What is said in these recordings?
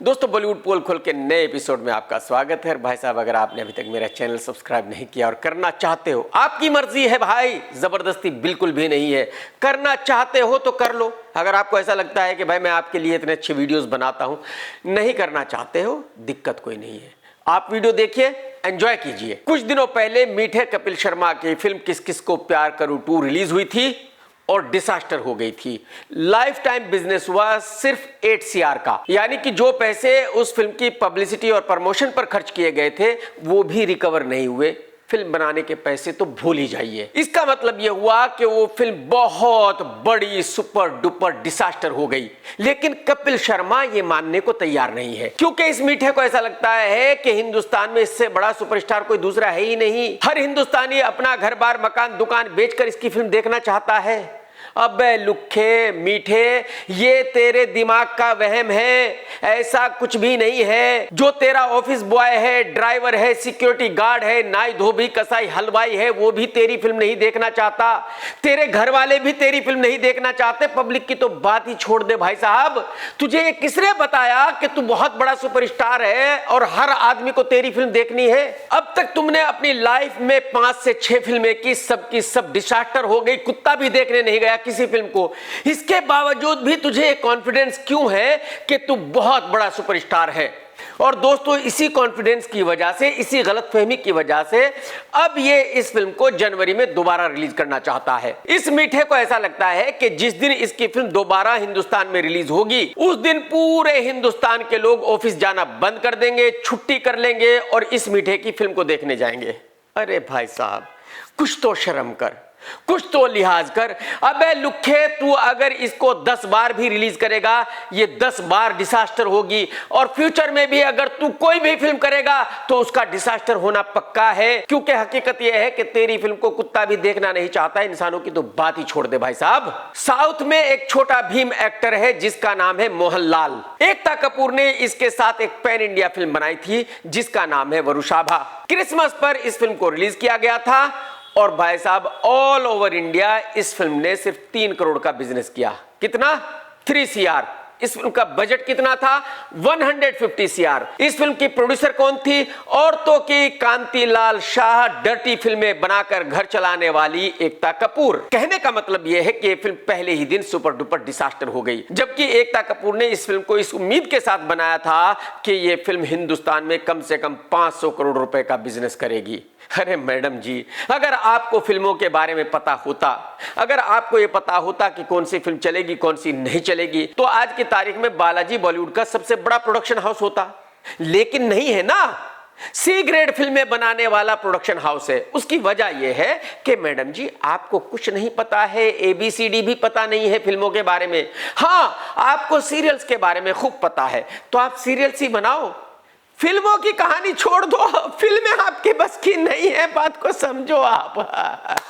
दोस्तों बॉलीवुड पोल खोल के नए एपिसोड में आपका स्वागत है। भाई साहब, अगर आपने अभी तक मेरा चैनल सब्सक्राइब नहीं किया और करना चाहते हो, आपकी मर्जी है भाई, जबरदस्ती बिल्कुल भी नहीं है। करना चाहते हो तो कर लो। अगर आपको ऐसा लगता है कि भाई मैं आपके लिए इतने अच्छे वीडियोस बनाता हूं, नहीं करना चाहते हो, दिक्कत कोई नहीं है। आप वीडियो देखिए, एंजॉय कीजिए। कुछ दिनों पहले मीठे कपिल शर्मा की फिल्म किस किस को प्यार करूं 2 रिलीज हुई थी और डिसास्टर हो गई थी। लाइफ टाइम बिजनेस हुआ सिर्फ 8 CR का, यानी कि जो पैसे उस फिल्म की पब्लिसिटी और प्रमोशन पर खर्च किए गए थे वो भी रिकवर नहीं हुए। फिल्म बनाने के पैसे तो भूल ही जाइए। इसका मतलब यह हुआ कि वो फिल्म बहुत बड़ी सुपर डुपर डिसास्टर हो गई। लेकिन कपिल शर्मा ये मानने को तैयार नहीं है, क्योंकि इस मीठे को ऐसा लगता है कि हिंदुस्तान में इससे बड़ा सुपरस्टार कोई दूसरा है ही नहीं। हर हिंदुस्तानी अपना घर बार मकान दुकान बेचकर इसकी फिल्म देखना चाहता है। अबे लुखे मीठे, ये तेरे दिमाग का वहम है, ऐसा कुछ भी नहीं है। जो तेरा ऑफिस बॉय है, ड्राइवर है, सिक्योरिटी गार्ड है, नाई धोबी कसाई हलवाई है, वो भी तेरी फिल्म नहीं देखना चाहता। तेरे घर वाले भी तेरी फिल्म नहीं देखना चाहते। पब्लिक की तो बात ही छोड़ दे भाई साहब। तुझे ये किसने बताया कि तू बहुत बड़ा सुपरस्टार है और हर आदमी को तेरी फिल्म देखनी है? अब तक तुमने अपनी लाइफ में 5 से 6 फिल्में की, सबकी सब डिसास्टर हो गई। कुत्ता भी देखने नहीं गया किसी फिल्म को। इसके बावजूद भी तुझे कॉन्फिडेंस क्यों है कि तू बहुत बड़ा सुपरस्टार है? और दोस्तों, इसी कॉन्फिडेंस की वजह से, इसी गलतफहमी की वजह से अब ये इस फिल्म को जनवरी में दोबारा रिलीज करना चाहता है। इस मीठे को ऐसा लगता है कि जिस दिन इसकी फिल्म दोबारा हिंदुस्तान में रिलीज होगी, उस दिन पूरे हिंदुस्तान के लोग ऑफिस जाना बंद कर देंगे, छुट्टी कर लेंगे और इस मीठे की फिल्म को देखने जाएंगे। अरे भाई साहब, कुछ तो शर्म कर, कुछ तो लिहाज कर। अबे लुखे, तू अगर इसको 10 बार भी रिलीज करेगा, ये 10 बार डिसास्टर होगी। और फ्यूचर में भी अगर तू कोई भी फिल्म करेगा तो उसका डिसास्टर होना पक्का है, क्योंकि हकीकत यह है कि तेरी फिल्म को कुत्ता भी देखना नहीं चाहता। इंसानों की तो बात ही छोड़ दे भाई साहब। साउथ में एक छोटा भीम एक्टर है जिसका नाम है मोहनलाल। एकता कपूर ने इसके साथ एक पैन इंडिया फिल्म बनाई थी जिसका नाम है वरुशाभा। क्रिसमस पर इस फिल्म को रिलीज किया गया था और भाई साहब ऑल ओवर इंडिया इस फिल्म ने सिर्फ 3 करोड़ का बिजनेस किया। कितना? 3 CR। इस फिल्म का बजट कितना था? 150 CR। इस फिल्म की प्रोड्यूसर कौन थी? औरतों की कांतिलाल शाह, डर्टी फिल्में बनाकर घर चलाने वाली एकता कपूर। कहने का मतलब यह है कि यह फिल्म पहले ही दिन सुपर डुपर डिसास्टर हो गई, जबकि एकता कपूर ने इस फिल्म को इस उम्मीद के साथ बनाया था कि यह फिल्म हिंदुस्तान में कम से कम 500 करोड़ रुपए का बिजनेस करेगी। अरे मैडम जी, अगर आपको फिल्मों के बारे में पता होता, अगर आपको यह पता होता कि कौन सी फिल्म चलेगी कौन सी नहीं चलेगी, तो आज की तारीख में बालाजी बॉलीवुड का सबसे बड़ा प्रोडक्शन हाउस होता। लेकिन नहीं है ना। C ग्रेड फिल्में बनाने वाला प्रोडक्शन हाउस है। उसकी वजह यह है कि मैडम जी, आपको कुछ नहीं पता है, ABCD भी पता नहीं है फिल्मों के बारे में। हाँ, आपको सीरियल्स के बारे में खूब पता है, तो आप सीरियल्स ही बनाओ। फिल्मों की कहानी छोड़ दो, फिल्में आपके बस की नहीं है, बात को समझो आप।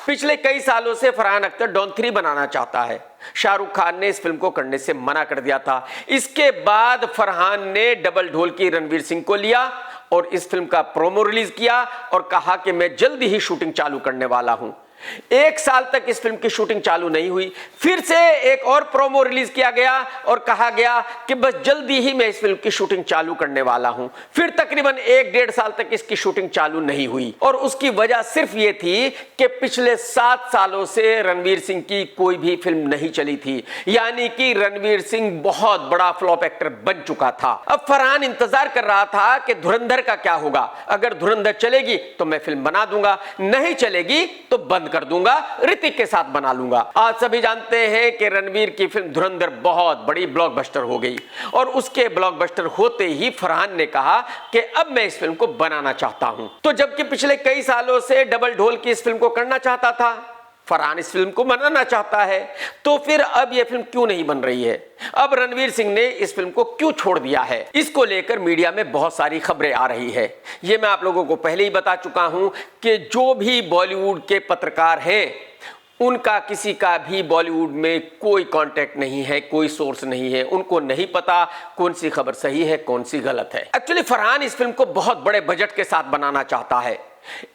पिछले कई सालों से फरहान अख्तर डॉन 3 बनाना चाहता है। शाहरुख खान ने इस फिल्म को करने से मना कर दिया था। इसके बाद फरहान ने डबल ढोल की रणवीर सिंह को लिया और इस फिल्म का प्रोमो रिलीज किया और कहा कि मैं जल्दी ही शूटिंग चालू करने वाला हूं। 1 साल तक इस फिल्म की शूटिंग चालू नहीं हुई। फिर से एक और प्रोमो रिलीज किया गया और कहा गया कि बस जल्दी ही मैं इस फिल्म की शूटिंग चालू करने वाला हूं। फिर तकरीबन 1-1.5 साल तक इसकी शूटिंग चालू नहीं हुई और उसकी वजह सिर्फ ये थी कि पिछले 7 सालों से रणवीर सिंह की कोई भी फिल्म नहीं चली थी, यानी कि रणवीर सिंह बहुत बड़ा फ्लॉप एक्टर बन चुका था। अब फरहान इंतजार कर रहा था कि धुरंधर का क्या होगा। अगर धुरंधर चलेगी तो मैं फिल्म बना दूंगा, नहीं चलेगी तो बंद कर दूंगा, ऋतिक के साथ बना लूंगा। आज सभी जानते हैं कि रणवीर की फिल्म धुरंधर बहुत बड़ी ब्लॉकबस्टर हो गई और उसके ब्लॉकबस्टर होते ही फरहान ने कहा कि अब मैं इस फिल्म को बनाना चाहता हूं। तो जबकि पिछले कई सालों से डबल ढोल की इस फिल्म को करना चाहता था, फरहान इस फिल्म को बनाना चाहता है, तो फिर अब यह फिल्म क्यों नहीं बन रही है? अब रणवीर सिंह ने इस फिल्म को क्यों छोड़ दिया है? इसको लेकर मीडिया में बहुत सारी खबरें आ रही है। ये मैं आप लोगों को पहले ही बता चुका हूं कि जो भी बॉलीवुड के पत्रकार हैं, उनका किसी का भी बॉलीवुड में कोई कांटेक्ट नहीं है, कोई सोर्स नहीं है। उनको नहीं पता कौन सी खबर सही है कौन सी गलत है। एक्चुअली फरहान इस फिल्म को बहुत बड़े बजट के साथ बनाना चाहता है।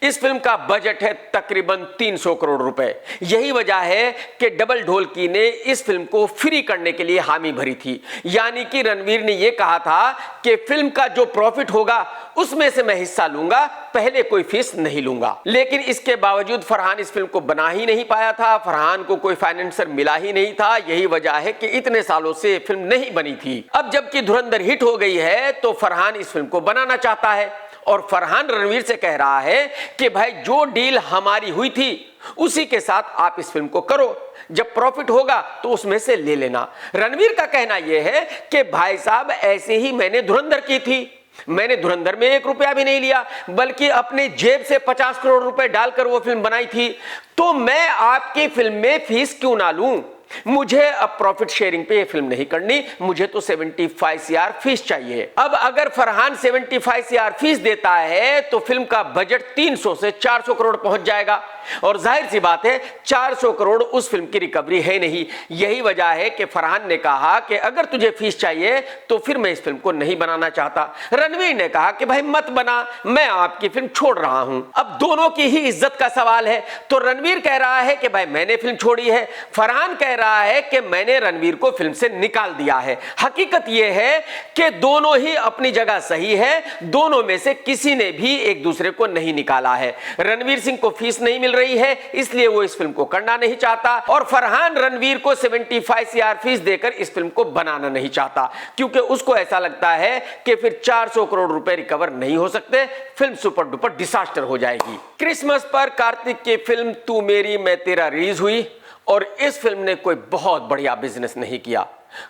इस फिल्म का बजट है तकरीबन 300 करोड़ रुपए। यही वजह है कि डबल ढोलकी ने इस फिल्म को फ्री करने के लिए हामी भरी थी। यानी कि रणवीर ने यह कहा था कि फिल्म का जो प्रॉफिट होगा उसमें से मैं हिस्सा लूंगा, पहले कोई फीस नहीं लूंगा। लेकिन इसके बावजूद फरहान इस फिल्म को बना ही नहीं पाया था, फरहान को कोई फाइनेंसर मिला ही नहीं था। यही वजह है कि इतने सालों से फिल्म नहीं बनी थी। अब जबकि धुरंधर हिट हो गई है तो फरहान इस फिल्म को बनाना चाहता है और फरहान रणवीर से कह रहा है कि भाई जो डील हमारी हुई थी उसी के साथ आप इस फिल्म को करो, जब प्रॉफिट होगा तो उसमें से ले लेना। रणवीर का कहना यह है कि भाई साहब ऐसे ही मैंने धुरंधर की थी, मैंने धुरंधर में 1 रुपया भी नहीं लिया, बल्कि अपने जेब से 50 करोड़ रुपए डालकर वो फिल्म बनाई थी। तो मैं आपकी फिल्म में फीस क्यों ना लूं? मुझे अब प्रॉफिट शेयरिंग पे ये फिल्म नहीं करनी, मुझे तो 75 CR फीस चाहिए। अब अगर फरहान 75 CR फीस देता है तो फिल्म का बजट 300 से 400 करोड़ पहुंच जाएगा और जाहिर सी बात है 400 करोड़ उस फिल्म की रिकवरी है नहीं। यही वजह है कि फरहान ने कहा कि अगर तुझे फीस चाहिए तो फिर मैं इस फिल्म को नहीं बनाना चाहता। रणवीर ने कहा कि भाई मत बना, मैं आपकी फिल्म छोड़ रहा हूं। अब दोनों की ही इज्जत का सवाल है। तो रणवीर कह रहा है कि भाई मैंने फिल्म छोड़ी है, फरहान कह रहा है कि मैंने रणवीर को फिल्म से निकाल दिया है। हकीकत यह है कि दोनों ही अपनी जगह सही है, दोनों में से किसी ने भी एक दूसरे को नहीं निकाला है। रणवीर सिंह को फीस नहीं मिल रही है इसलिए वो इस फिल्म को करना नहीं चाहता और फरहान रणवीर को 75 CR फीस देकर इस फिल्म को बनाना नहीं चाहता, क्योंकि उसको ऐसा लगता है कि फिर 400 करोड़ रुपए रिकवर नहीं हो सकते, फिल्म सुपर डुपर डिसास्टर हो जाएगी। क्रिसमस पर कार्तिक की फिल्म तू मेरी मैं तेरा रिलीज हुई और इस फिल्म ने कोई बहुत बढ़िया बिजनेस नहीं किया।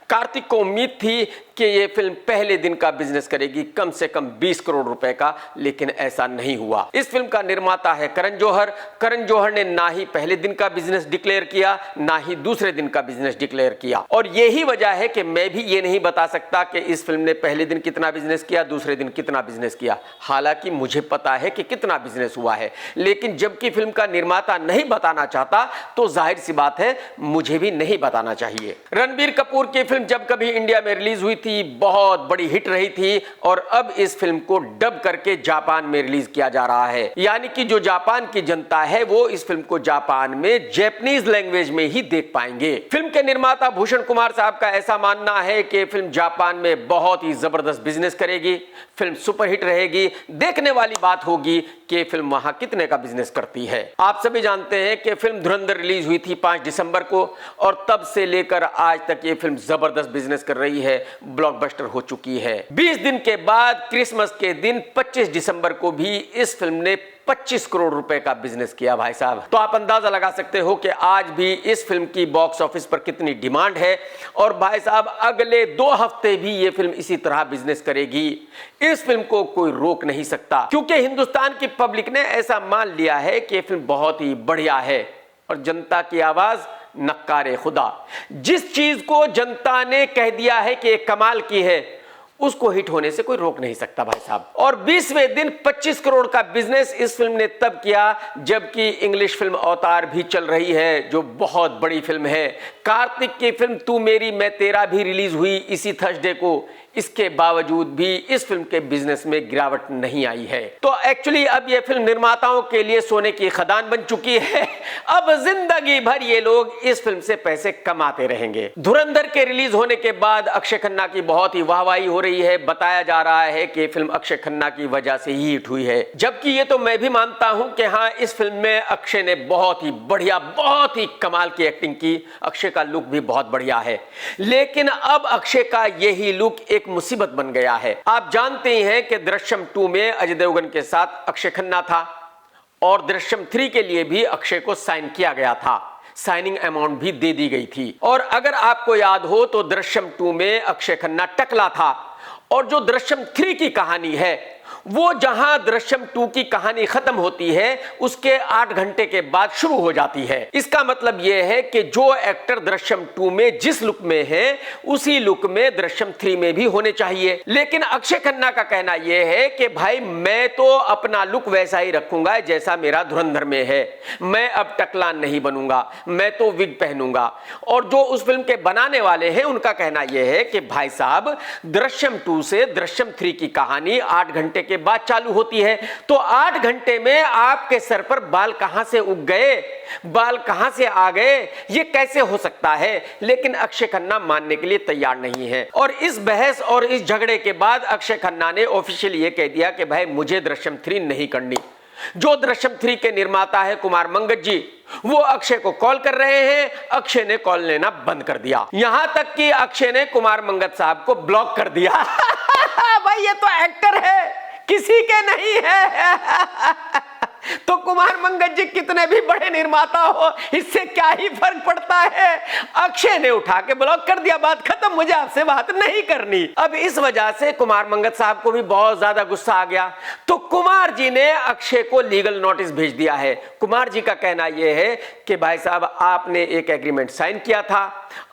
कार्तिक को उम्मीद थी कि यह फिल्म पहले दिन का बिजनेस करेगी कम से कम 20 करोड़ रुपए का, लेकिन ऐसा नहीं हुआ। इस फिल्म का निर्माता है करण जौहर। करण जौहर ने ना ही पहले दिन का बिजनेस डिक्लेयर किया, ना ही दूसरे दिन का बिजनेस डिक्लेयर किया और यही वजह है कि मैं भी ये नहीं बता सकता कि इस फिल्म ने पहले दिन कितना बिजनेस किया, दूसरे दिन कितना बिजनेस किया। हालांकि मुझे पता है कि कितना बिजनेस हुआ है, लेकिन जबकि फिल्म का निर्माता नहीं बताना चाहता तो जाहिर सी बात है मुझे भी नहीं बताना चाहिए। रणबीर कपूर की फिल्म जब कभी इंडिया में रिलीज हुई थी बहुत बड़ी हिट रही थी और अब इस फिल्म को डब करके जापान में रिलीज किया जा रहा है। यानी कि जो जापान की जनता है वो इस फिल्म को जापान में जैपनीज लैंग्वेज में ही देख पाएंगे। फिल्म के निर्माता भूषण कुमार साहब का ऐसा मानना है कि फिल्म जापान में बहुत ही जबरदस्त बिजनेस करेगी, फिल्म सुपरहिट रहेगी। देखने वाली बात होगी कि फिल्म वहां कितने का बिजनेस करती है। आप सभी जानते हैं कि फिल्म धुरंधर रिलीज हुई थी 5 दिसंबर को और तब से लेकर आज तक ये फिल्म जबरदस्त बिजनेस कर रही है, ब्लॉकबस्टर हो चुकी है। 20 दिन के बाद क्रिसमस के दिन 25 दिसंबर को भी इस फिल्म ने 25 करोड़ रुपए का बिजनेस किया भाई साहब। तो आप अंदाजा लगा सकते हो कि आज भी इस फिल्म की बॉक्स ऑफिस पर कितनी डिमांड है और भाई साहब अगले 2 हफ्ते भी ये फिल्म इसी तरह बिजनेस करेगी। इस फिल्म को कोई रोक नहीं सकता, क्योंकि हिंदुस्तान की पब्लिक ने ऐसा मान लिया है कि ये फिल्म बहुत ही बढ़िया है और जनता की आवाज नक्कारे खुदा। जिस चीज को जनता ने कह दिया है कि एक कमाल की है उसको हिट होने से कोई रोक नहीं सकता भाई साहब। और 20वें दिन 25 करोड़ का बिजनेस इस फिल्म ने तब किया जबकि इंग्लिश फिल्म अवतार भी चल रही है, जो बहुत बड़ी फिल्म है। कार्तिक की फिल्म तू मेरी मैं तेरा भी रिलीज हुई इसी थर्सडे को, इसके बावजूद भी इस फिल्म के बिजनेस में गिरावट नहीं आई है। तो एक्चुअली अब यह फिल्म निर्माताओं के लिए सोने की खदान बन चुकी है। अब जिंदगी भर ये लोग इस फिल्म से पैसे कमाते रहेंगे। धुरंधर के रिलीज होने के बाद अक्षय खन्ना की बहुत ही वाहवाही हो रही है। बताया जा रहा है कि फिल्म अक्षय खन्ना की वजह से ही हिट हुई है, जबकि ये तो मैं भी मानता हूं कि हाँ, इस फिल्म में अक्षय ने बहुत ही बढ़िया, बहुत ही कमाल की एक्टिंग की। अक्षय का लुक भी बहुत बढ़िया है, लेकिन अब अक्षय का यही लुक एक मुसीबत बन गया है। आप जानते हैं कि दृश्यम 2 में अजय देवगन के साथ अक्षय खन्ना था और दृश्यम 3 के लिए भी अक्षय को साइन किया गया था, साइनिंग अमाउंट भी दे दी गई थी। और अगर आपको याद हो तो दृश्यम 2 में अक्षय खन्ना टकला था और जो दृश्यम 3 की कहानी है वो जहां दृश्यम 2 की कहानी खत्म होती है उसके 8 घंटे के बाद शुरू हो जाती है। इसका मतलब यह है कि जो एक्टर दृश्यम 2 में जिस लुक में है उसी लुक में दृश्यम 3 में भी होने चाहिए। लेकिन अक्षय खन्ना का कहना यह है कि भाई मैं तो अपना लुक वैसा ही रखूंगा जैसा मेरा धुरंधर में है, मैं अब टकला नहीं बनूंगा, मैं तो विग पहनूंगा। और जो उस फिल्म के बनाने वाले हैं उनका कहना यह है कि भाई साहब दृश्यम 2 से दृश्यम 3 की कहानी 8 घंटे घंटे के बाद चालू होती है। तो 8 घंटे में आपके सर पर बाल कहां से उग गए, बाल कहां से आ गए, ये कैसे हो सकता है? लेकिन अक्षय खन्ना मानने के लिए तैयार नहीं है। और इस बहस और इस झगड़े के बाद अक्षय खन्ना ने ऑफिशियली ये कह दिया कि भाई मुझे दृश्यम 3 नहीं करनी। जो दृश्यम 3 के निर्माता है कुमार मंगत जी, वो अक्षय को कॉल कर रहे हैं। अक्षय ने कॉल लेना बंद कर दिया, यहां तक कि अक्षय ने कुमार मंगत साहब को ब्लॉक कर दिया। भाई ये तो एक्टर है, किसी के नहीं है। तो कुमार मंगत जी कितने भी बड़े निर्माता हो, इससे क्या ही फर्क पड़ता है। अक्षय ने उठा के ब्लॉक कर दिया, बात खत्म, मुझे आपसे बात नहीं करनी। अब इस वजह से कुमार मंगत साहब को भी बहुत ज्यादा गुस्सा आ गया। तो कुमार जी ने अक्षय को लीगल नोटिस भेज दिया है। कुमार जी का कहना यह है कि भाई साहब आपने एक एग्रीमेंट साइन किया था,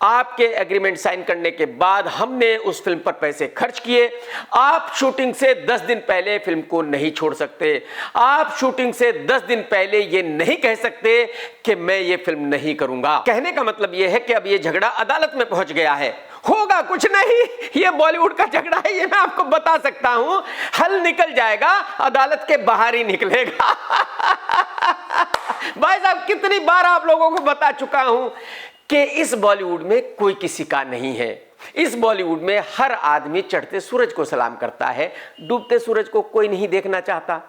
आपके एग्रीमेंट साइन करने के बाद हमने उस फिल्म पर पैसे खर्च किए। आप शूटिंग से 10 दिन पहले फिल्म को नहीं छोड़ सकते। आप शूटिंग से 10 दिन पहले ये नहीं कह सकते कि मैं ये फिल्म नहीं करूंगा। कहने का मतलब ये है कि अब ये झगड़ा अदालत में पहुंच गया है। होगा कुछ नहीं, ये बॉलीवुड का झगड़ा है, ये मैं आपको बता सकता हूं। हल निकल जाएगा, अदालत के बाहर ही निकलेगा। भाई साहब कितनी बार आप लोगों को बता चुका हूं कि इस बॉलीवुड में कोई किसी का नहीं है। इस बॉलीवुड में हर आदमी चढ़ते सूरज को सलाम करता है, डूबते सूरज को कोई नहीं देखना चाहता।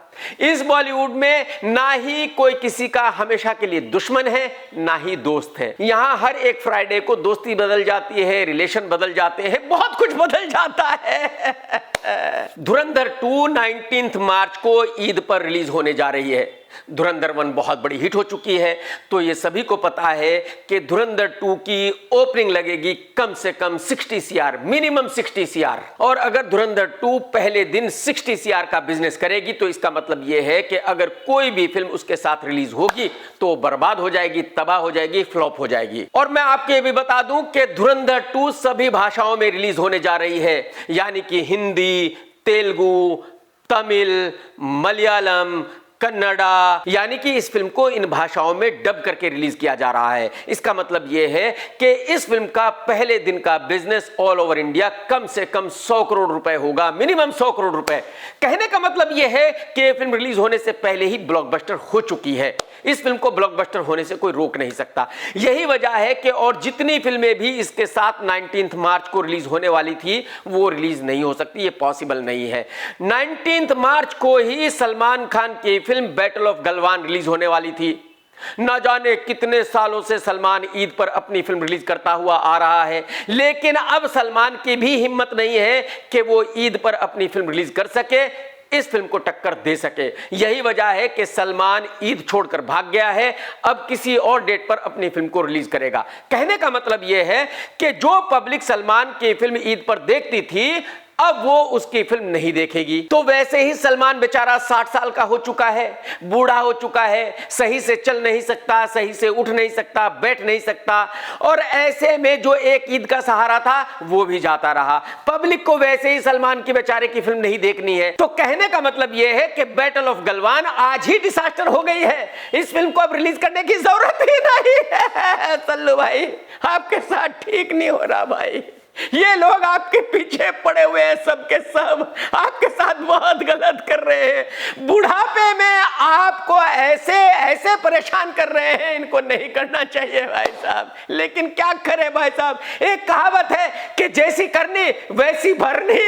इस बॉलीवुड में ना ही कोई किसी का हमेशा के लिए दुश्मन है, ना ही दोस्त है। यहां हर एक फ्राइडे को दोस्ती बदल जाती है, रिलेशन बदल जाते हैं, बहुत कुछ बदल जाता है। धुरंधर 2 19 मार्च को ईद पर रिलीज होने जा रही है। धुरंधर 1 बहुत बड़ी हिट हो चुकी है, तो ये सभी को पता है कि धुरंधर 2 की ओपनिंग लगेगी कम से कम 60 CR, मिनिमम 60 CR। और अगर धुरंधर 2 पहले दिन 60 CR का बिजनेस करेगी तो इसका मतलब ये है कि अगर कोई भी फिल्म उसके साथ रिलीज होगी तो बर्बाद हो जाएगी, तबाह हो जाएगी, फ्लॉप हो जाएगी। और मैं आपको ये भी बता दूं कि धुरंधर 2 सभी भाषाओं में रिलीज होने जा रही है, यानी कि हिंदी, तेलुगु, तमिल, मलयालम, कन्नड़ा, यानी कि इस फिल्म को इन भाषाओं में डब करके रिलीज किया जा रहा है। इसका मतलब यह है कि इस फिल्म का पहले दिन का बिजनेस ऑल ओवर इंडिया कम से कम 100 करोड़ रुपए होगा, मिनिमम 100 करोड़ रुपए। कहने का मतलब यह है कि यह फिल्म रिलीज होने से पहले ही ब्लॉकबस्टर हो चुकी है। इस फिल्म को ब्लॉकबस्टर होने से कोई रोक नहीं सकता। यही वजह है कि और जितनी फिल्में भी इसके साथ 19 मार्च को रिलीज होने वाली थी वो रिलीज नहीं हो सकती, ये पॉसिबल नहीं है। 19 मार्च को ही सलमान खान की film battle of Galwan release होने वाली थी। ना जाने कितने सालों से सलमान ईद पर अपनी फिल्म रिलीज करता हुआ आ रहा है, लेकिन अब सलमान की भी हिम्मत नहीं है कि वो ईद पर अपनी फिल्म रिलीज कर सके, इस फिल्म को टक्कर दे सके। यही वजह है कि सलमान ईद छोड़कर भाग गया है, अब किसी और डेट पर अपनी फिल्म को रिलीज करेगा। कहने का मतलब यह है कि जो पब्लिक सलमान की फिल्म ईद पर देखती थी अब वो उसकी फिल्म नहीं देखेगी। तो वैसे ही सलमान बेचारा 60 साल का हो चुका है, बूढ़ा हो चुका है, सही से चल नहीं सकता, सही से उठ नहीं सकता, बैठ नहीं सकता, और ऐसे में जो एक ईद का सहारा था वो भी जाता रहा। पब्लिक को वैसे ही सलमान की बेचारे की फिल्म नहीं देखनी है। तो कहने का मतलब यह है कि बैटल ऑफ गलवान आज ही डिसास्टर हो गई है, इस फिल्म को अब रिलीज करने की जरूरत ही नहीं है। सल्लू भाई आपके साथ ठीक नहीं हो रहा भाई, ये लोग आपके पीछे पड़े हुए हैं, सबके सब आपके साथ बहुत गलत कर रहे हैं। बुढ़ापे में आपको ऐसे ऐसे परेशान कर रहे हैं, इनको नहीं करना चाहिए भाई साहब। लेकिन क्या करें भाई साहब, एक कहावत है कि जैसी करनी वैसी भरनी।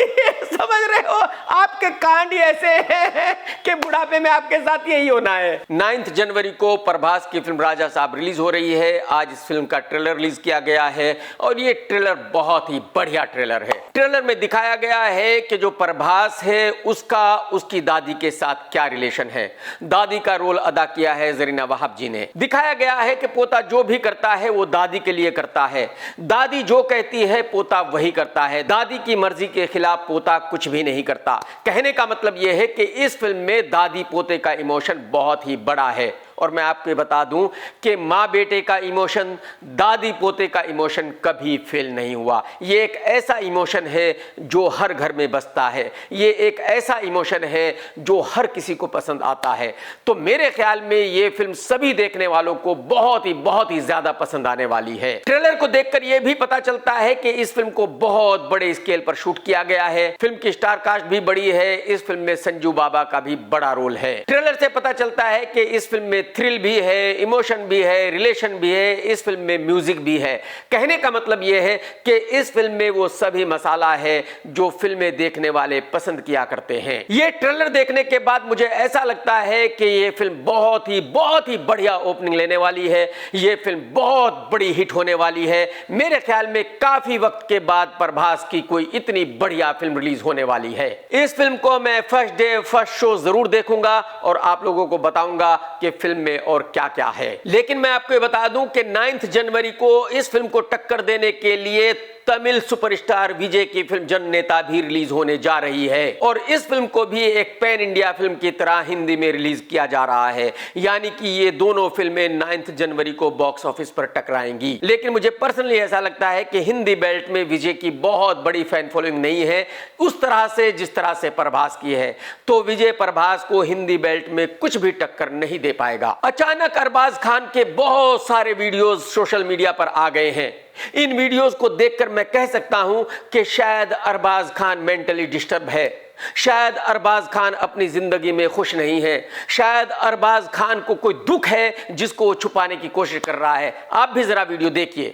समझ रहे हो, आपके कांड ऐसे हैं कि बुढ़ापे में आपके साथ यही होना है। 9 जनवरी को प्रभास की फिल्म राजा साहब रिलीज हो रही है। आज इस फिल्म का ट्रेलर रिलीज किया गया है और ये ट्रेलर बहुत ही बढ़िया ट्रेलर है। ट्रेलर में दिखाया गया है कि जो प्रभास है उसका उसकी दादी के साथ क्या रिलेशन है। दादी का रोल अदा किया है जरीना वहाब जी ने। दिखाया गया है कि पोता जो भी करता है वो दादी के लिए करता है, दादी जो कहती है पोता वही करता है, दादी की मर्जी के खिलाफ पोता कुछ भी नहीं करता। कहने का मतलब यह है कि इस फिल्म में दादी पोते का इमोशन बहुत ही बड़ा है और मैं आपको बता दूं कि माँ बेटे का इमोशन, दादी पोते का इमोशन कभी फेल नहीं हुआ। ये एक ऐसा इमोशन है जो हर घर में बसता है, ये एक ऐसा इमोशन है जो हर किसी को पसंद आता है। तो मेरे ख्याल में ये फिल्म सभी देखने वालों को बहुत ही ज्यादा पसंद आने वाली है। ट्रेलर को देखकर यह भी पता चलता है कि इस फिल्म को बहुत बड़े स्केल पर शूट किया गया है। फिल्म की स्टार कास्ट भी बड़ी है। इस फिल्म में संजू बाबा का भी बड़ा रोल है। ट्रेलर से पता चलता है कि इस फिल्म में थ्रिल भी है, इमोशन भी है, रिलेशन भी है, इस फिल्म में म्यूजिक भी है। कहने का मतलब यह है कि इस फिल्म में वो सभी मसाला है जो फिल्में देखने वाले पसंद किया करते हैं। ये ट्रेलर देखने के बाद मुझे ऐसा लगता है कि ये फिल्म बहुत ही बढ़िया ओपनिंग लेने वाली है। ये फिल्म बहुत बड़ी हिट होने वाली है। मेरे ख्याल में काफी वक्त के बाद प्रभास की कोई इतनी बढ़िया फिल्म रिलीज होने वाली है। इस फिल्म को मैं फर्स्ट डे फर्स्ट शो जरूर देखूंगा और आप लोगों को बताऊंगा कि फिल्म में और क्या क्या है। लेकिन मैं आपको बता दूं कि 9 जनवरी को इस फिल्म को टक्कर देने के लिए तमिल सुपरस्टार विजय की फिल्म जननेता भी रिलीज होने जा रही है और इस फिल्म को भी एक पैन इंडिया फिल्म की तरह हिंदी में रिलीज किया जा रहा है। यानी कि ये दोनों फिल्में 9 जनवरी को बॉक्स ऑफिस पर टकराएंगी। लेकिन मुझे पर्सनली ऐसा लगता है कि हिंदी बेल्ट में विजय की बहुत बड़ी फैन फॉलोइंग नहीं है उस तरह से जिस तरह से प्रभास की है। तो विजय प्रभास को हिंदी बेल्ट में कुछ भी टक्कर नहीं दे पाएगा। अचानक अरबाज खान के बहुत सारे वीडियोज सोशल मीडिया पर आ गए हैं। इन वीडियोस को देखकर मैं कह सकता हूं कि शायद अरबाज खान मेंटली डिस्टर्ब है, शायद अरबाज खान अपनी जिंदगी में खुश नहीं है, शायद अरबाज खान को कोई दुख है जिसको वो छुपाने की कोशिश कर रहा है। आप भी जरा वीडियो देखिए।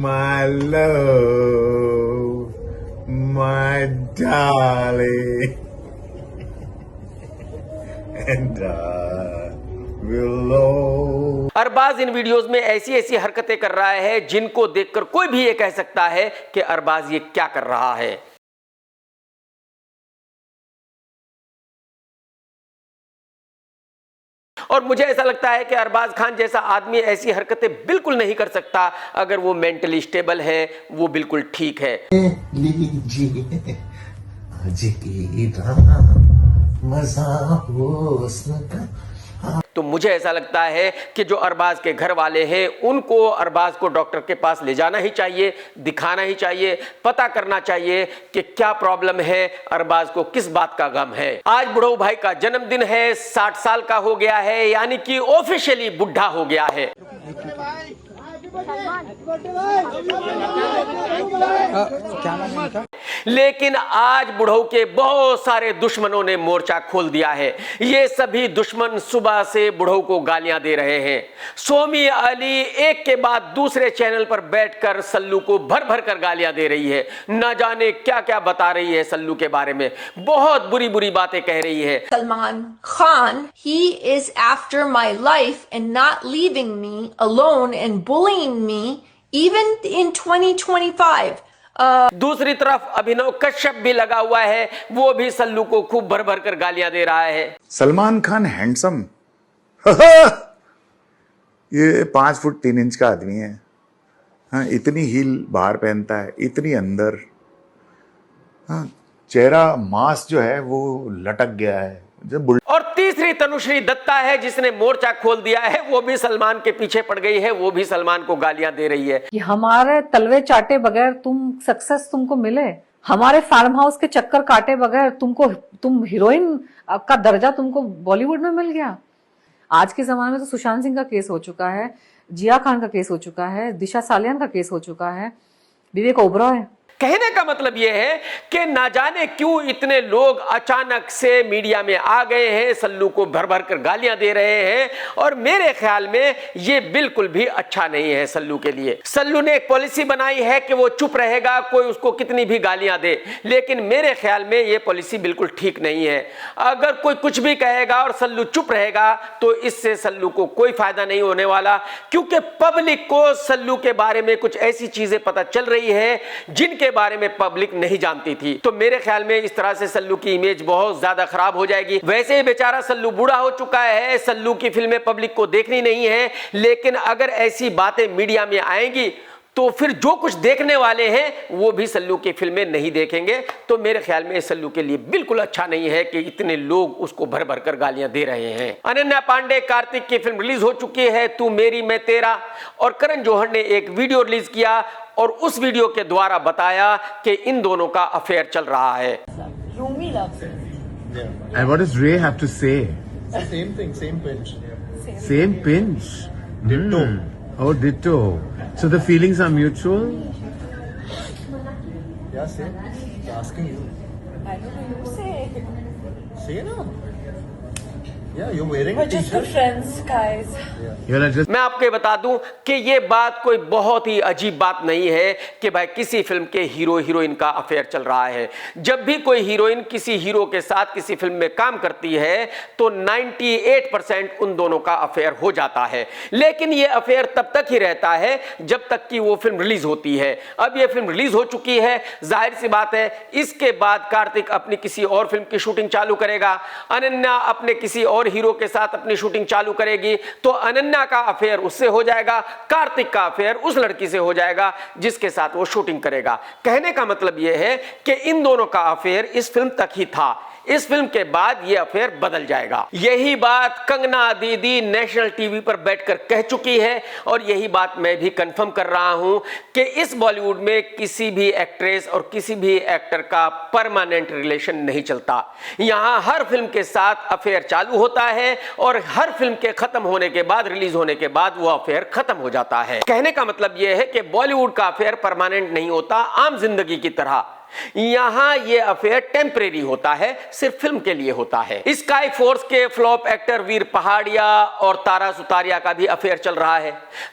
My love, my darling, and Arbaaz इन वीडियोस में ऐसी हरकतें कर रहा है जिनको देखकर कोई भी ये कह सकता है कि अरबाज ये क्या कर रहा है। और मुझे ऐसा लगता है कि अरबाज खान जैसा आदमी ऐसी हरकतें बिल्कुल नहीं कर सकता अगर वो मेंटली स्टेबल है, वो बिल्कुल ठीक है। तो मुझे ऐसा लगता है कि जो अरबाज के घर वाले हैं उनको अरबाज को डॉक्टर के पास ले जाना ही चाहिए, दिखाना ही चाहिए, पता करना चाहिए कि क्या प्रॉब्लम है, अरबाज को किस बात का गम है। आज बुढ़ऊ भाई का जन्मदिन है, 60 साल का हो गया है, यानी कि ऑफिशियली बुढ़ा हो गया है। लेकिन आज बुढ़ऊ के बहुत सारे दुश्मनों ने मोर्चा खोल दिया है। ये सभी दुश्मन सुबह से बुढ़ऊ को गालियां दे रहे हैं। सोमी अली एक के बाद दूसरे चैनल पर बैठकर सल्लू को भर भर कर गालियां दे रही है। न जाने क्या क्या बता रही है सल्लू के बारे में, बहुत बुरी बुरी बातें कह रही है। Salman Khan, he is after my life and not leaving me alone and bullying me even in 2025. दूसरी तरफ अभिनव कश्यप भी लगा हुआ है, वो भी सल्लू को खूब भर भर कर गालियां दे रहा है। सलमान खान हैंडसम ये 5 फुट 3 इंच का आदमी है। हाँ, इतनी हील बाहर पहनता है, इतनी अंदर। हाँ, चेहरा मांस जो है वो लटक गया है। और तीसरी तनुश्री दत्ता है जिसने मोर्चा खोल दिया है, वो भी सलमान के पीछे पड़ गई है, वो भी सलमान को गालियां दे रही है कि हमारे तलवे चाटे बगैर तुमको मिले, हमारे फार्म हाउस के चक्कर काटे बगैर तुम हीरोइन का दर्जा तुमको बॉलीवुड में मिल गया। आज के जमाने में तो सुशांत सिंह का केस हो चुका है, जिया खान का केस हो चुका है, दिशा सालियान का केस हो चुका है, विवेक ओबरॉय। कहने का मतलब यह है कि ना जाने क्यों इतने लोग अचानक से मीडिया में आ गए हैं, सल्लू को भर भर कर गालियां दे रहे हैं। और मेरे ख्याल में ये बिल्कुल भी अच्छा नहीं है सल्लू के लिए। सल्लू ने एक पॉलिसी बनाई है कि वो चुप रहेगा, कोई उसको कितनी भी गालियां दे, लेकिन मेरे ख्याल में ये पॉलिसी बिल्कुल ठीक नहीं है। अगर कोई कुछ भी कहेगा और सल्लू चुप रहेगा तो इससे सल्लू को कोई फायदा नहीं होने वाला, क्योंकि पब्लिक को सल्लू के बारे में कुछ ऐसी चीजें पता चल रही है जिनके बारे में पब्लिक नहीं जानती थी। तो मेरे ख्याल में इस तरह से सल्लू की इमेज बहुत ज्यादा खराब हो जाएगी। वैसे ही बेचारा सल्लू बूढ़ा हो चुका है, सल्लू की फिल्में पब्लिक को देखनी नहीं है, लेकिन अगर ऐसी बातें मीडिया में आएंगी तो फिर जो कुछ देखने वाले हैं वो भी सल्लू की फिल्में नहीं देखेंगे। तो मेरे ख्याल में सल्लू के लिए बिल्कुल अच्छा नहीं है कि इतने लोग उसको भर भर कर गालियां दे रहे हैं। अनन्या पांडे कार्तिक की फिल्म रिलीज हो चुकी है, तू मेरी मैं तेरा, और करण जौहर ने एक वीडियो रिलीज किया और उस वीडियो के द्वारा बताया कि इन दोनों का अफेयर चल रहा है। Rumi loves it. And what does Ray have to say? Same thing, same pinch. Same pinch. Ditto. Oh, ditto. So the feelings are mutual? Yeah, same. Asking you. I don't know, you say. Say na. Yeah, you're wearing a We're just good t-shirt. friends, guys. You're not just मैं आपको बता दूं कि ये बात कोई बहुत ही अजीब बात नहीं है कि भाई किसी फिल्म के हीरो हीरोइन का अफेयर चल रहा है। जब भी कोई हीरोइन किसी हीरो के साथ किसी फिल्म में काम करती है तो 98% उन दोनों का अफेयर हो जाता है, लेकिन ये अफेयर तब तक ही रहता है जब तक कि वो फिल्म रिलीज होती है। अब ये फिल्म रिलीज हो चुकी है, जाहिर सी बात है इसके बाद कार्तिक अपनी किसी और फिल्म की शूटिंग चालू करेगा, अनन्या अपने किसी और हीरो के साथ अपनी शूटिंग चालू करेगी, तो अनन्या का अफेयर उससे हो जाएगा, कार्तिक का अफेयर उस लड़की से हो जाएगा जिसके साथ वो शूटिंग करेगा। कहने का मतलब यह है कि इन दोनों का अफेयर इस फिल्म तक ही था, इस फिल्म के बाद ये अफेयर बदल जाएगा। यही बात कंगना दीदी नेशनल टीवी पर बैठकर कह चुकी है और यही बात मैं भी कंफर्म कर रहा हूं कि इस बॉलीवुड में किसी भी एक्ट्रेस और किसी भी एक्टर का परमानेंट रिलेशन नहीं चलता। यहां हर फिल्म के साथ अफेयर चालू होता है और हर फिल्म के खत्म होने के बाद, रिलीज होने के बाद वो अफेयर खत्म हो जाता है। कहने का मतलब यह है कि बॉलीवुड का अफेयर परमानेंट नहीं होता, आम जिंदगी की तरह। यहां ये अफेयर टेम्परेरी होता है, सिर्फ फिल्म के लिए होता है। स्काई फोर्स के फ्लॉप एक्टर वीर पहाड़िया और तारा सुतारिया का भी अफेयर चल रहा है।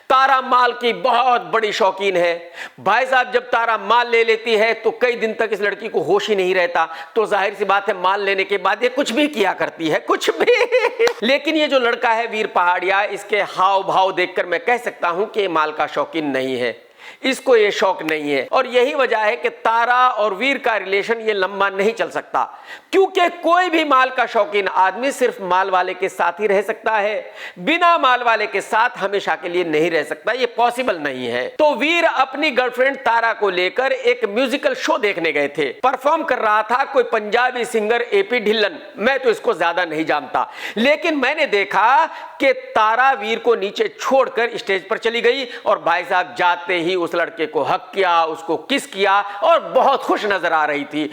तारा माल की बहुत बड़ी शौकीन है भाई साहब। जब तारा माल ले लेती है तो कई दिन तक इस लड़की को होश ही नहीं रहता, तो जाहिर सी बात है माल लेने के बाद ये कुछ भी किया करती है, कुछ भी। लेकिन ये जो लड़का है वीर पहाड़िया, इसके हाव भाव देखकर मैं कह सकता हूं कि माल का शौकीन नहीं है, इसको ये शौक नहीं है। और यही वजह है कि तारा और वीर का रिलेशन ये लंबा नहीं चल सकता, क्योंकि कोई भी माल का शौकीन आदमी सिर्फ माल वाले के साथ ही रह सकता है, बिना माल वाले के साथ हमेशा के लिए नहीं रह सकता, ये पॉसिबल नहीं है। तो वीर अपनी गर्लफ्रेंड तारा को लेकर एक म्यूजिकल शो देखने गए थे। परफॉर्म कर रहा था कोई पंजाबी सिंगर एपी ढिल्लन, मैं तो इसको ज्यादा नहीं जानता, लेकिन मैंने देखा कि तारा वीर को नीचे छोड़कर स्टेज पर चली गई और भाई साहब जाते ही उस लड़के को हक किया, उसको किस किया और बहुत खुश नजर आ रही थी।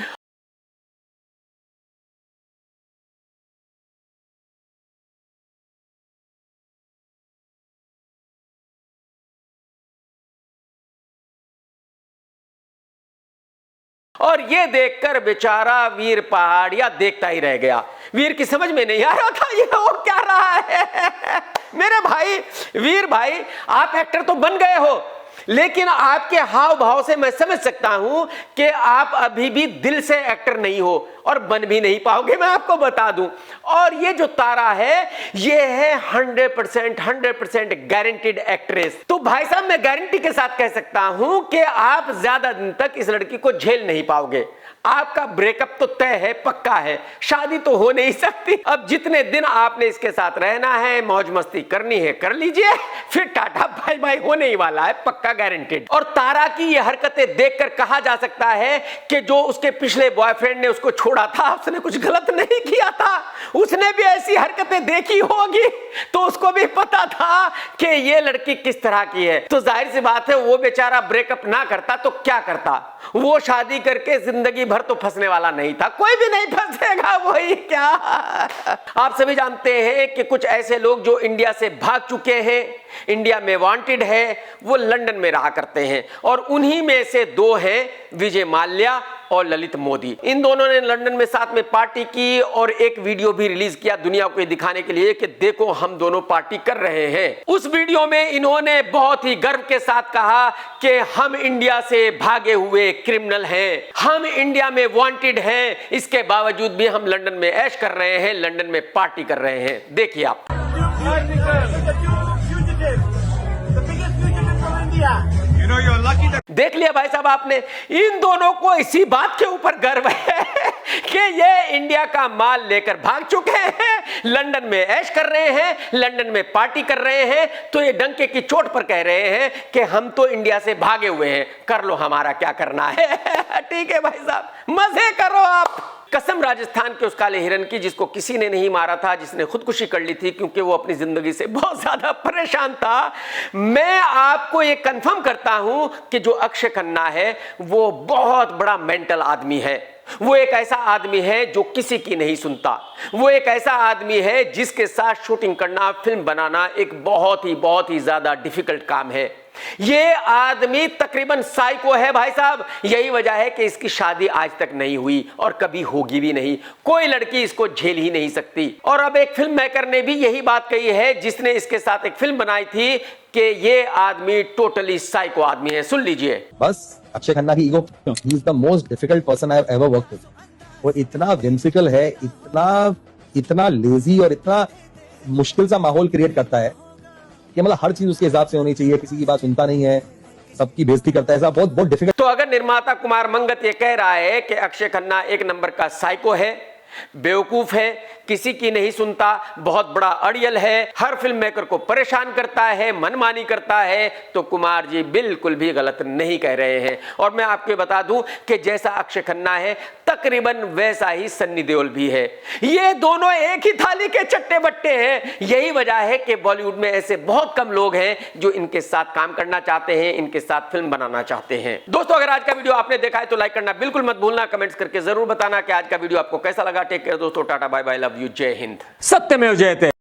और ये देखकर बेचारा वीर पहाड़िया देखता ही रह गया। वीर की समझ में नहीं आ रहा था ये हो क्या रहा है। मेरे भाई वीर भाई, आप एक्टर तो बन गए हो, लेकिन आपके हाव भाव से मैं समझ सकता हूं कि आप अभी भी दिल से एक्टर नहीं हो और बन भी नहीं पाओगे, मैं आपको बता दूं। और ये जो तारा है ये है 100% गारंटीड एक्ट्रेस। तो भाई साहब मैं गारंटी के साथ कह सकता हूं कि आप ज्यादा दिन तक इस लड़की को झेल नहीं पाओगे। आपका ब्रेकअप तो तय है, पक्का है, शादी तो हो नहीं सकती। अब जितने दिन आपने इसके साथ रहना है, मौज मस्ती करनी है, कर लीजिए, फिर टाटा बाय बाय होने ही वाला है, पक्का गारंटेड। और तारा की ये हरकतें देखकर कहा जा सकता है कि जो उसके पिछले बॉयफ्रेंड ने उसको छोड़ा था, उसने कुछ गलत नहीं किया था, उसने भी ऐसी हरकतें देखी होगी, तो उसको भी पता था कि ये लड़की किस तरह की है। तो जाहिर सी बात है वो बेचारा ब्रेकअप ना करता तो क्या करता, वो शादी करके जिंदगी भर तो फंसने वाला नहीं था, कोई भी नहीं फंसेगा, वही क्या। आप सभी जानते हैं कि कुछ ऐसे लोग जो इंडिया से भाग चुके हैं, इंडिया में वांटेड है, वो लंदन में रहा करते हैं, और उन्हीं में से दो हैं विजय माल्या और ललित मोदी। इन दोनों ने लंदन में साथ में पार्टी की और एक वीडियो भी रिलीज किया दुनिया को दिखाने के लिए कि देखो हम दोनों पार्टी कर रहे हैं। उस वीडियो में इन्होंने बहुत ही गर्व के साथ कहा कि हम इंडिया से भागे हुए क्रिमिनल हैं, हम इंडिया में वांटेड हैं, इसके बावजूद भी हम लंदन में ऐश कर रहे हैं, लंदन में पार्टी कर रहे हैं। देखिए आप। देख लिया भाई साहब आपने, इन दोनों को इसी बात के ऊपर गर्व है कि ये इंडिया का माल लेकर भाग चुके हैं, लंदन में ऐश कर रहे हैं, लंदन में पार्टी कर रहे हैं, तो ये डंके की चोट पर कह रहे हैं कि हम तो इंडिया से भागे हुए हैं, कर लो हमारा क्या करना है। ठीक है भाई साहब, मजे करो आप। कसम राजस्थान के उस काले हिरन की जिसको किसी ने नहीं मारा था, जिसने खुदकुशी कर ली थी क्योंकि वो अपनी जिंदगी से बहुत ज्यादा परेशान था। मैं आपको ये कंफर्म करता हूं कि जो अक्षय खन्ना है वो बहुत बड़ा मेंटल आदमी है। वो एक ऐसा आदमी है जो किसी की नहीं सुनता। वो एक ऐसा आदमी है जिसके साथ शूटिंग करना, फिल्म बनाना एक बहुत ही ज्यादा डिफिकल्ट काम है। ये आदमी तकरीबन साइको है भाई साहब। यही वजह है कि इसकी शादी आज तक नहीं हुई और कभी होगी भी नहीं। कोई लड़की इसको झेल ही नहीं सकती। और अब एक फिल्म मेकर ने भी यही बात कही है जिसने इसके साथ एक फिल्म बनाई थी कि ये आदमी टोटली साइको आदमी है। सुन लीजिए। बस अक्षय खन्ना की ego, he is the most difficult person I have ever worked with. वो इतना whimsical है, इतना लेजी और इतना मुश्किल सा माहौल क्रिएट करता है कि मतलब हर चीज उसके हिसाब से होनी चाहिए, किसी की बात सुनता नहीं है, सबकी बेइज्जती करता है, ऐसा बहुत डिफिकल्ट। तो अगर निर्माता कुमार मंगत ये कह रहा है कि अक्षय खन्ना एक नंबर का साइको है, बेवकूफ है, किसी की नहीं सुनता, बहुत बड़ा अड़ियल है, हर फिल्म मेकर को परेशान करता है, मनमानी करता है, तो कुमार जी बिल्कुल भी गलत नहीं कह रहे हैं। और मैं आपको बता दूं कि जैसा अक्षय खन्ना है तकरीबन वैसा ही सन्नी देओल भी है। ये दोनों एक ही थाली के चट्टे बट्टे हैं। यही वजह है कि बॉलीवुड में ऐसे बहुत कम लोग हैं जो इनके साथ काम करना चाहते हैं, इनके साथ फिल्म बनाना चाहते हैं। दोस्तों, अगर आज का वीडियो आपने देखा है तो लाइक करना बिल्कुल मत भूलना। कमेंट्स करके जरूर बताना कि आज का वीडियो आपको कैसा लगा। टेक केयर दोस्तों, tata bye bye, love you, Jai Hind. सत्यमेव जयते।